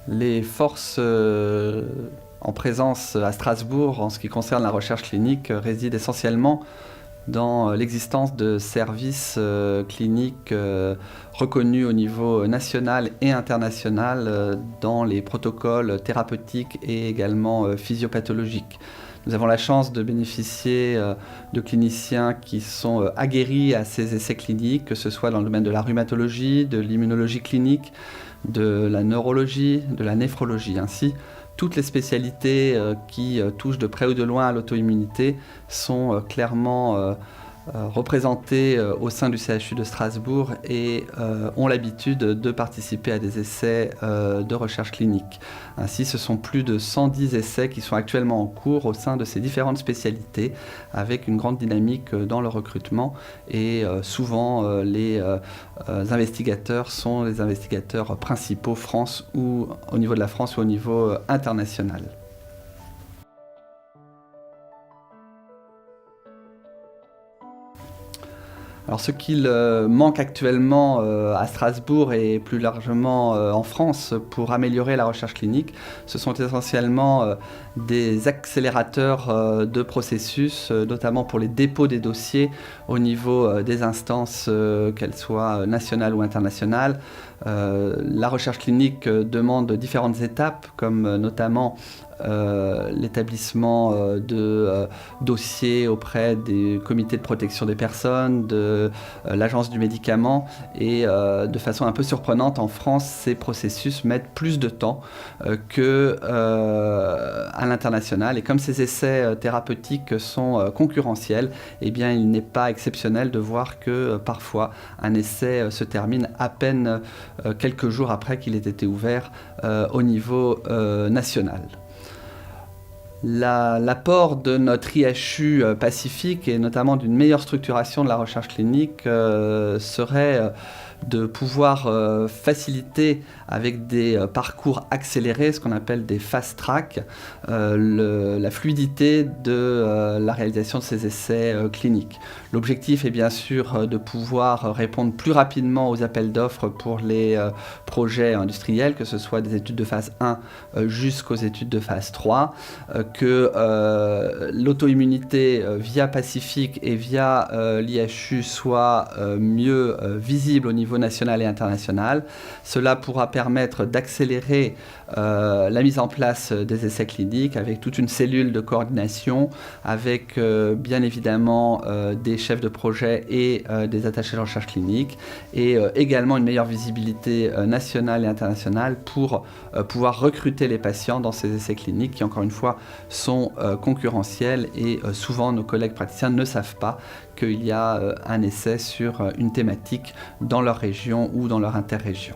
Les forces en présence à Strasbourg en ce qui concerne la recherche clinique résident essentiellement dans l'existence de services cliniques reconnus au niveau national et international dans les protocoles thérapeutiques et également physiopathologiques. Nous avons la chance de bénéficier de cliniciens qui sont aguerris à ces essais cliniques, que ce soit dans le domaine de la rhumatologie, de l'immunologie clinique, de la neurologie, de la néphrologie. Ainsi, toutes les spécialités qui touchent de près ou de loin à l'auto-immunité sont clairement représentées au sein du CHU de Strasbourg et ont l'habitude de participer à des essais de recherche clinique. Ainsi, ce sont plus de 110 essais qui sont actuellement en cours au sein de ces différentes spécialités, avec une grande dynamique dans le recrutement et souvent les investigateurs sont les investigateurs principaux France ou au niveau de la France ou au niveau international. Alors ce qu'il manque actuellement à Strasbourg et plus largement en France pour améliorer la recherche clinique, ce sont essentiellement des accélérateurs de processus, notamment pour les dépôts des dossiers au niveau des instances, qu'elles soient nationales ou internationales. La recherche clinique demande différentes étapes, comme notamment l'établissement de dossiers auprès des comités de protection des personnes, de l'agence du médicament et de façon un peu surprenante en France, ces processus mettent plus de temps qu'à l'international et comme ces essais thérapeutiques sont concurrentiels, eh bien il n'est pas exceptionnel de voir que parfois un essai se termine à peine quelques jours après qu'il ait été ouvert au niveau national. L'apport de notre IHU Pacifique et notamment d'une meilleure structuration de la recherche clinique serait de pouvoir faciliter avec des parcours accélérés, ce qu'on appelle des fast track, la fluidité de la réalisation de ces essais cliniques. L'objectif est bien sûr de pouvoir répondre plus rapidement aux appels d'offres pour les projets industriels, que ce soit des études de phase 1 jusqu'aux études de phase 3, que l'auto-immunité via Pacifique et via l'IHU soit mieux visible au niveau national et international. Cela pourra permettre d'accélérer la mise en place des essais cliniques avec toute une cellule de coordination, avec bien évidemment des chefs de projet et des attachés de recherche clinique, et également une meilleure visibilité nationale et internationale pour pouvoir recruter les patients dans ces essais cliniques qui, encore une fois, sont concurrentiels et souvent nos collègues praticiens ne savent pas qu'il y a un essai sur une thématique dans leur région ou dans leur interrégion.